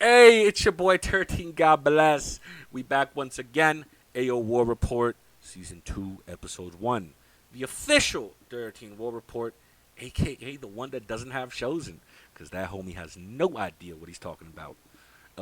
Hey, it's your boy Durateen. God bless. We back once again. AO War Report, Season 2, Episode 1. The official Durateen War Report, aka the one that doesn't have chosen, because that homie has no idea what he's talking about.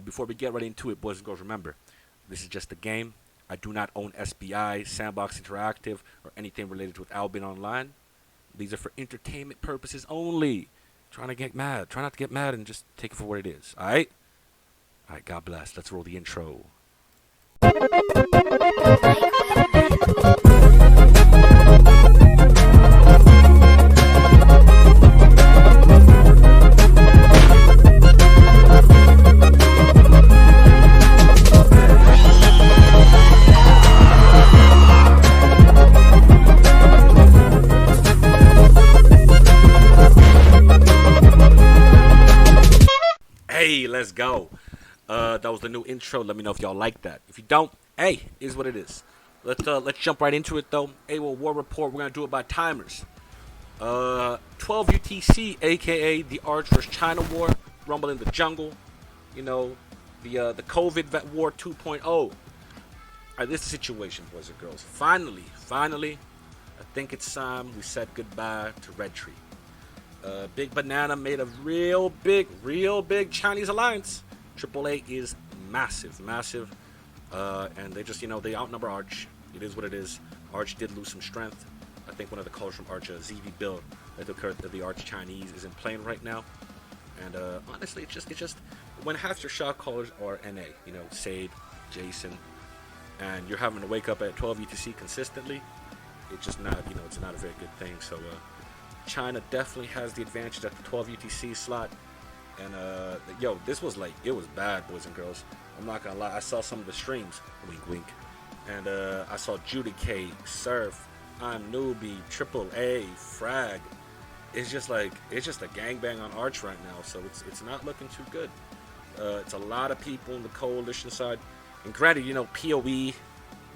Before we get right into it, boys and girls, remember, this is just a game. I do not own SBI, Sandbox Interactive, or anything related with Albion Online. These are for entertainment purposes only. Trying to get mad. Try not to get mad and just take it for what it is. Alright? Alright, God bless. Let's roll the intro. Hey, let's go. That was the new intro. Let me know if y'all like that. If you don't, hey, is what it is. Let's jump right into it though. AWOL War Report. We're gonna do it by timers. 12 UTC, aka the Arch vs China War, Rumble in the Jungle. You know, the COVID vet war 2.0. Alright, this is the situation, boys and girls. Finally, I think it's time we said goodbye to Red Tree. Big Banana made a real big Chinese alliance. AAA is massive, and they just, they outnumber Arch. It is what it is. Arch did lose some strength. I think one of the colors from Arch, ZV build, that the Arch Chinese isn't playing right now. And honestly, it's just when half your shot callers are NA, Sade, Jason, and you're having to wake up at 12 UTC consistently, it's just not, it's not a very good thing. So China definitely has the advantage at the 12 UTC slot. And this was it was bad, boys and girls. I'm not gonna lie, I saw some of the streams, wink, and I saw Durateen, Surf, I'm Newbie, AAA, Frag. It's just a gangbang on Arch right now, so it's not looking too good. It's a lot of people on the coalition side, and granted, POE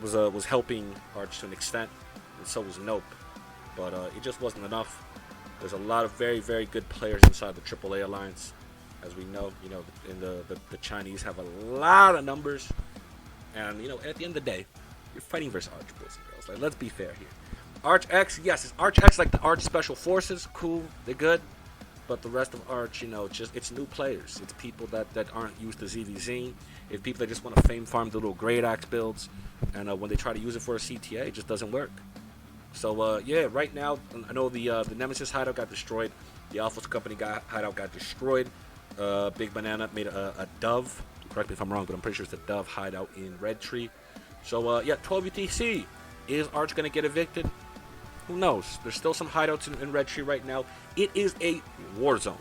was helping Arch to an extent, and so was Nope, but it just wasn't enough. There's a lot of very, very good players inside the AAA alliance. As we know, in the Chinese have a lot of numbers, and at the end of the day, you're fighting versus Arch, boys and girls. Like, let's be fair here. Arch X, yes, it's Arch X like the Arch Special Forces, cool, they're good, but the rest of Arch, it's new players. It's people that aren't used to ZVZ. It's people that just want to fame farm the little Great Axe builds, and when they try to use it for a CTA, it just doesn't work. So right now, I know the Nemesis hideout got destroyed. The Alpha's company hideout got destroyed. Big Banana made a Dove. Correct me if I'm wrong, but I'm pretty sure it's a Dove hideout in Red Tree. So 12 UTC. Is Arch gonna get evicted? Who knows? There's still some hideouts in Red Tree right now. It is a war zone.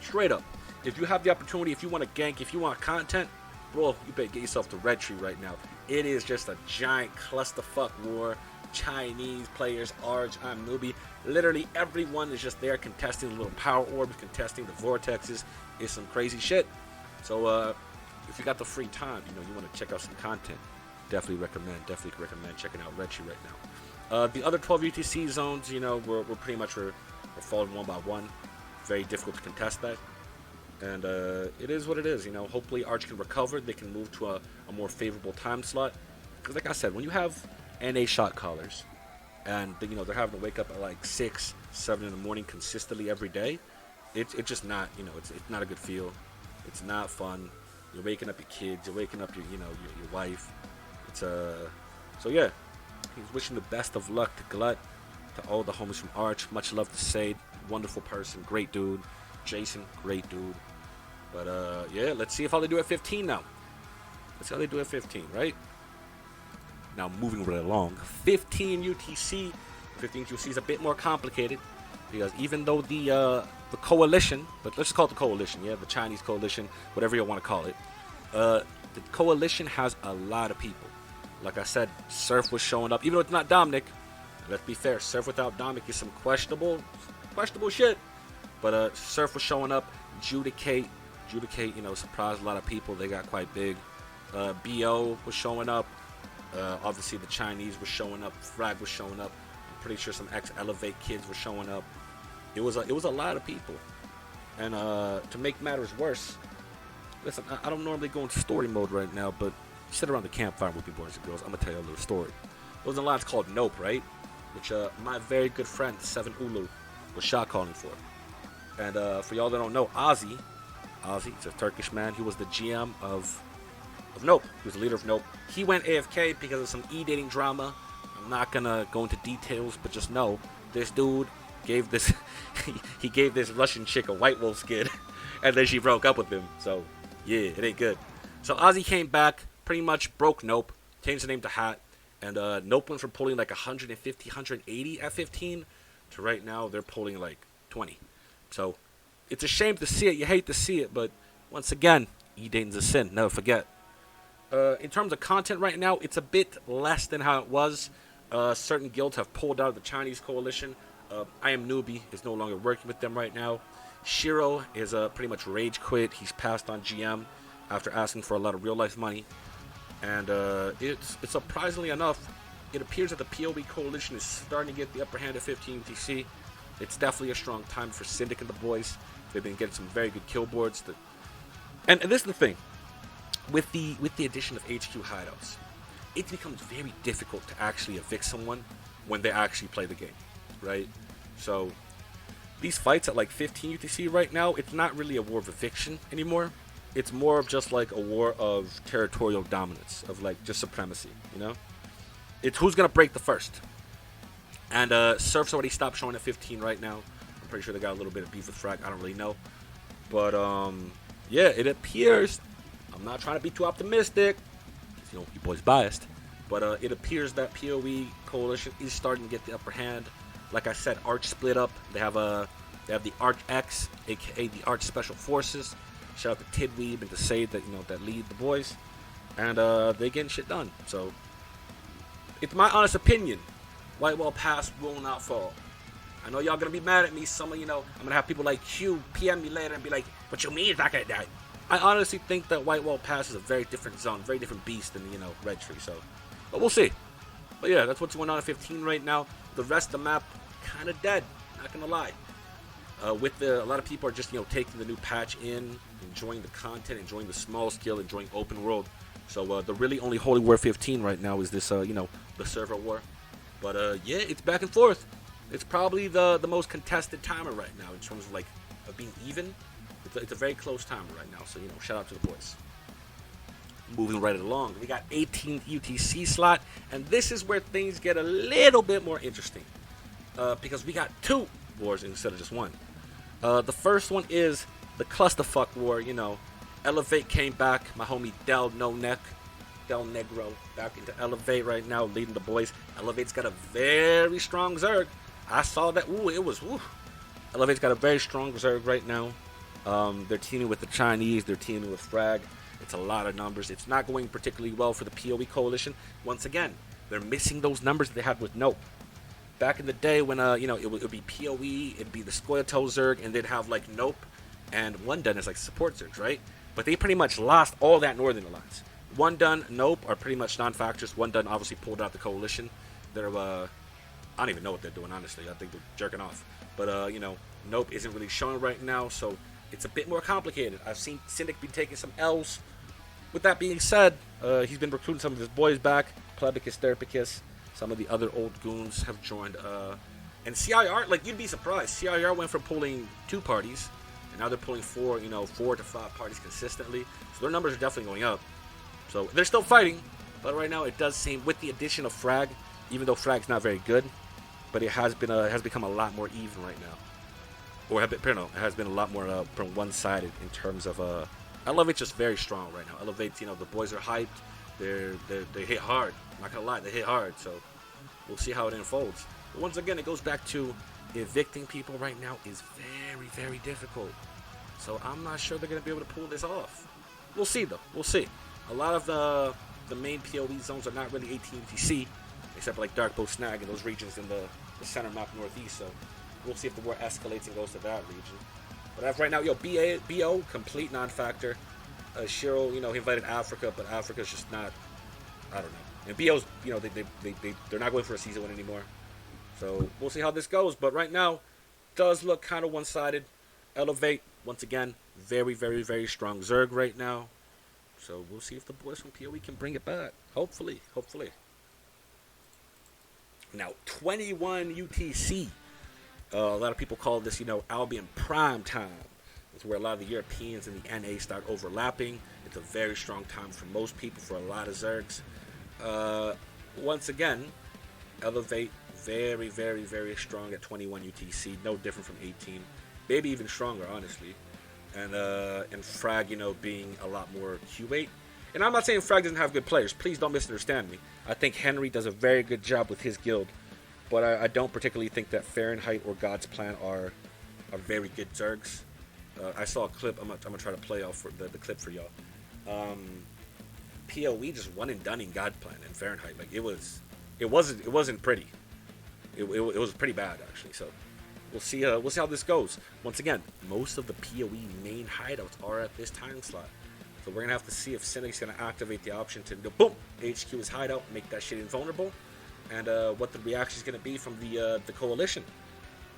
Straight up. If you have the opportunity, if you want to gank, if you want content, bro, you better get yourself to Red Tree right now. It is just a giant clusterfuck war. Chinese players, Arch, I'm Newbie. Literally everyone is just there contesting the little power orbs, contesting the vortexes. It's some crazy shit. So if you got the free time, you want to check out some content, definitely recommend checking out Red Tree right now. The other 12 UTC zones, we're pretty much we're falling one by one. Very difficult to contest that. And it is what it is. Hopefully Arch can recover. They can move to a more favorable time slot. Because like I said, when you have NA shot callers, and they're having to wake up at like 6, 7 in the morning consistently every day. It's just not, it's not a good feel. It's not fun. You're waking up your kids. You're waking up your wife. It's so yeah. He's wishing the best of luck to Glut, to all the homies from Arch. Much love to Sade, wonderful person, great dude. Jason, great dude. But let's see how they do at 15 now. Let's see how they do at 15, right? Now moving right along, 15 UTC. 15 UTC is a bit more complicated because even though the coalition, but let's just call it the coalition, the Chinese coalition, whatever you want to call it, the coalition has a lot of people. Like I said, Surf was showing up, even though it's not Dominic. Let's be fair, Surf without Dominic is some questionable shit. But Surf was showing up. Durateen, surprised a lot of people. They got quite big. BO was showing up. Obviously the Chinese were showing up. Frag was showing up. I'm pretty sure some ex-Elevate kids were showing up. It was a lot of people. And to make matters worse, Listen, I don't normally go into story mode right now, but sit around the campfire with me, boys and girls. I'm gonna tell you a little story. There was a line called Nope, right? Which my very good friend, Seven Ulu, was shot calling for. And for y'all that don't know, Ozzy, he's a Turkish man. He was the GM of Nope. He was the leader of Nope. He went AFK because of some e-dating drama. I'm not gonna go into details, but just know this dude gave this he gave this Russian chick a White Wolf skin, and then she broke up with him. So yeah, it ain't good. So Ozzy came back, pretty much broke Nope, changed the name to Hat, and Nope went from pulling like 150, 180 at 15 to right now they're pulling like 20. So it's a shame to see it. You hate to see it, but once again, e-dating's a sin. Never forget. In terms of content right now, it's a bit less than how it was. Certain guilds have pulled out of the Chinese coalition. I Am Newbie is no longer working with them right now. Shiro is pretty much rage quit. He's passed on GM after asking for a lot of real life money. And it's surprisingly enough, it appears that the PoE coalition is starting to get the upper hand at 15 UTC. It's definitely a strong time for Syndic and the boys. They've been getting some very good kill boards. And this is the thing. With the addition of HQ hideouts, it becomes very difficult to actually evict someone when they actually play the game, right? So these fights at like 15 UTC right now, it's not really a war of eviction anymore. It's more of just like a war of territorial dominance, of like just supremacy, you know? It's who's gonna break the first. And Surf's already stopped showing at 15 right now. I'm pretty sure they got a little bit of beef with Frag. I don't really know. But yeah, it appears, I'm not trying to be too optimistic, you know, you boys biased, but it appears that PoE coalition is starting to get the upper hand. Like I said, Arch split up. They have the Arch X, aka the Arch Special Forces. Shout out to Tidweeb and to Sade that that lead the boys, and they getting shit done. So it's my honest opinion, White Wall Pass will not fall. I know y'all gonna be mad at me. Some of I'm gonna have people like Q PM me later and be like, "What you mean it's not gonna die?" I honestly think that White Wall Pass is a very different zone, very different beast than Red Tree. So, but we'll see. But yeah, that's what's going on at 15 right now. The rest of the map kind of dead. Not gonna lie. A lot of people are just taking the new patch in, enjoying the content, enjoying the small scale, enjoying open world. So the really only Holy War 15 right now is this the server war. But yeah, it's back and forth. It's probably the most contested timer right now in terms of being even. It's a very close timer right now. So shout out to the boys. Moving right along, we got 18th UTC slot, and this is where things get a little bit more interesting because we got two wars instead of just one. The first one is the clusterfuck war. Elevate came back. My homie Del Negro back into Elevate right now, leading the boys. Elevate's got a very strong Zerg. I saw that. Elevate's got a very strong Zerg right now. They're teaming with the Chinese. They're teaming with Frag. It's a lot of numbers. It's not going particularly well for the PoE coalition. Once again, they're missing those numbers that they had with Nope. Back in the day when it would be PoE, it'd be the Scoia'tael Zerg, and they'd have Nope and One Dun as support Zergs, right? But they pretty much lost all that Northern Alliance. One Dun, Nope are pretty much non-factors. One Dun obviously pulled out the coalition. They're I don't even know what they're doing, honestly. I think they're jerking off. But Nope isn't really showing right now, so it's a bit more complicated. I've seen Syndic be taking some L's. With that being said, he's been recruiting some of his boys back. Plebicus, Therapicus, some of the other old goons have joined. And CIR, you'd be surprised. CIR went from pulling 2 parties, and now they're pulling 4 to 5 parties consistently. So their numbers are definitely going up. So they're still fighting, but right now it does seem, with the addition of Frag, even though Frag's not very good, but it has become a lot more even right now. Or it has been a lot more one-sided in terms of Elevate's just very strong right now. Elevate's, the boys are hyped. They hit hard. I'm not gonna lie, they hit hard. So we'll see how it unfolds. But once again, it goes back to evicting people right now is very, very difficult. So I'm not sure they're gonna be able to pull this off. We'll see though. We'll see. A lot of the main PoE zones are not really 18 TC, except Darkbow Snag and those regions in the center map northeast. So we'll see if the war escalates and goes to that region. But as right now, BO, complete non-factor. Shiro, he invited Africa, but Africa's just not, I don't know. And BO's, they're not going for a season win anymore. So we'll see how this goes. But right now, does look kind of one-sided. Elevate, once again, Very, very, very strong Zerg right now. So we'll see if the boys from PoE can bring it back. Hopefully, hopefully. Now, 21 UTC. A lot of people call this, Albion prime time. It's where a lot of the Europeans and the NA start overlapping. It's a very strong time for most people, for a lot of Zergs. Once again, Elevate very, very, very strong at 21 UTC. No different from 18. Maybe even stronger, honestly. And Frag, being a lot more Q8. And I'm not saying Frag doesn't have good players. Please don't misunderstand me. I think Henry does a very good job with his guild. But I don't particularly think that Fahrenheit or God's Plan are very good Zergs. I saw a clip. I'm gonna try to play off for the clip for y'all. PoE just one and done in God Plan and Fahrenheit. Like it wasn't pretty. It was pretty bad actually. So we'll see how this goes. Once again, most of the PoE main hideouts are at this time slot. So we're gonna have to see if Cynic's gonna activate the option to go boom, HQ his hideout, make that shit invulnerable, and what the reaction is gonna be from the coalition.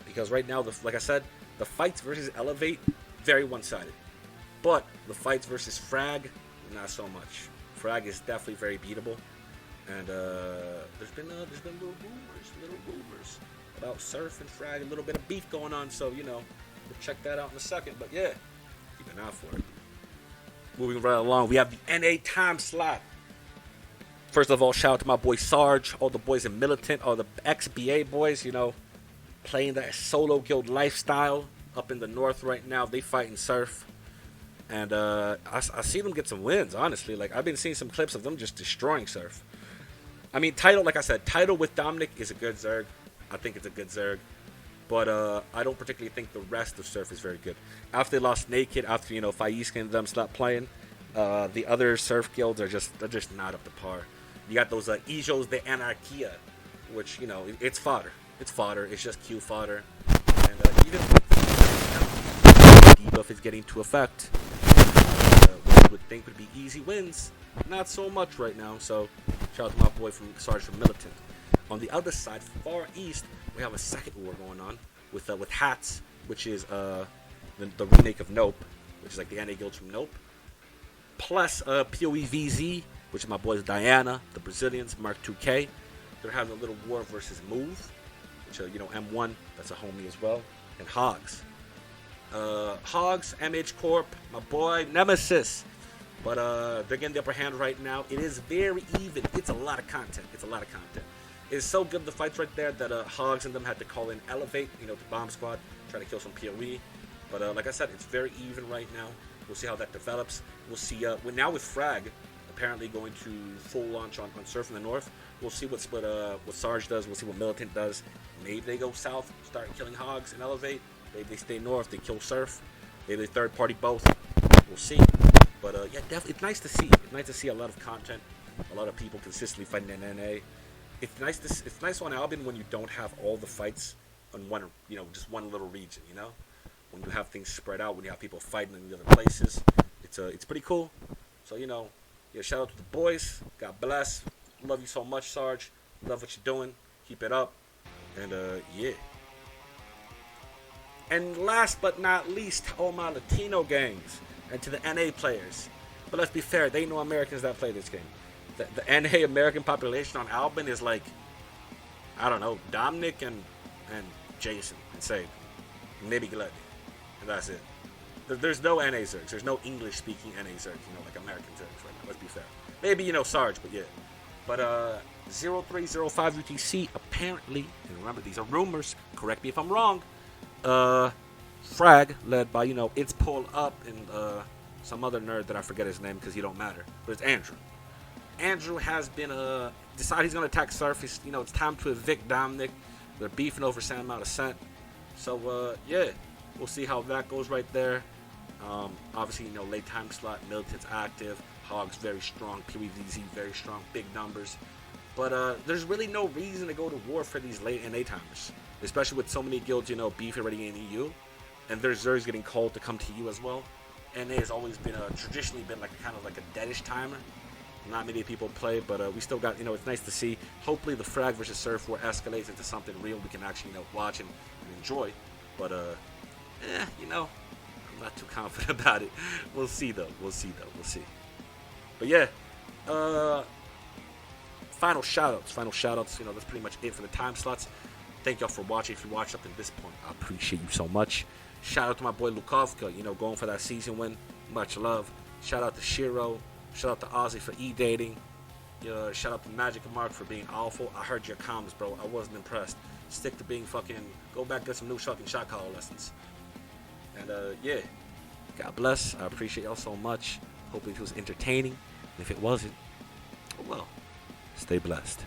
Because right now, like I said, the fights versus Elevate very one-sided, but the fights versus Frag not so much. Frag is definitely very beatable, and there's been little rumors about Surf and Frag, a little bit of beef going on. So we'll check that out in a second. But yeah, keep an eye for it. Moving right along, we have the NA time slot. First of all, shout out to my boy Sarge, all the boys in Militant, all the XBA boys, playing that solo guild lifestyle up in the north right now. They fighting Surf. And I see them get some wins, honestly. Like, I've been seeing some clips of them just destroying Surf. I mean, Title, like I said, Title with Dominic is a good Zerg. I think it's a good Zerg. But I don't particularly think the rest of Surf is very good. After they lost Naked, after, Faiska and them stopped playing, the other Surf guilds are just not up to par. You got those Ijos de Anarquia, which, it's fodder. It's fodder. It's just Q fodder. And even debuff is getting to effect. What you would think would be easy wins, not so much right now. So, shout out to my boy from Sarge from Militant. On the other side, far east, we have a second war going on with Hats, which is the remake of Nope, which is like the NA guilds from Nope. Plus PoE VZ, which is my boys Diana, the Brazilians, Mark 2K. They're having a little war versus Move, which M1, that's a homie as well, and Hogs. Hogs, MH Corp, my boy Nemesis. But they're getting the upper hand right now. It is very even. It's a lot of content. It's so good, the fights right there, that Hogs and them had to call in Elevate, the bomb squad, try to kill some PoE. But like I said, it's very even right now. We'll see how that develops. We'll see. Now with Frag apparently going to full launch on Surf in the north, we'll see what Sarge does. We'll see what Militant does. Maybe they go south, start killing Hogs and Elevate. Maybe they stay north, they kill Surf. Maybe they third party both. We'll see. But yeah, definitely, it's nice to see. It's nice to see a lot of content, a lot of people consistently fighting in NA. It's nice on Albion when you don't have all the fights on one, just one little region. When you have things spread out, when you have people fighting in the other places, it's pretty cool. So shout out to the boys. God bless. Love you so much, Sarge. Love what you're doing. Keep it up. And yeah. And last but not least, all my Latino gangs and to the NA players. But let's be fair, they ain't no Americans that play this game. The NA American population on Albion is like, I don't know, Dominic and Jason and Sade. Maybe Gladdy. And that's it. There's no NA Zergs. There's no English-speaking NA Zergs, like American Zergs right now. Let's be fair. Maybe, Sarge, but yeah. But 0305 UTC, apparently, and remember, these are rumors. Correct me if I'm wrong. Frag, led by, It's Pull Up and some other nerd that I forget his name because he don't matter. But it's Andrew. Andrew has been decided he's going to attack Surf. It's time to evict Dominic. They're beefing over San Amount of Cent. So, yeah, we'll see how that goes right there. Obviously, late time slot, Militant's active. Hogs very strong. PvZ very strong. Big numbers. But there's really no reason to go to war for these late NA timers. Especially with so many guilds, beef already in EU. And there's Zergs getting called to come to EU as well. NA has always been traditionally been kind of like a deadish timer. Not many people play, but we still got, it's nice to see. Hopefully the Frag versus Surf war escalates into something real we can actually, watch and enjoy. But, I'm not too confident about it. We'll see though. We'll see. But yeah, final shoutouts. You know, that's pretty much it for the time slots. Thank y'all for watching. If you watched up to this point, I appreciate you so much. Shout out to my boy Lukovka, you know, going for that season win. Much love. Shout out to Shiro. Shout out to Ozzy for e-dating. Shout out to Magic and Mark for being awful. I heard your comments, bro. I wasn't impressed. Stick to being fucking... Go back, get some new fucking shot caller lessons. And, yeah. God bless. I appreciate y'all so much. Hopefully it was entertaining. If it wasn't, oh well. Stay blessed.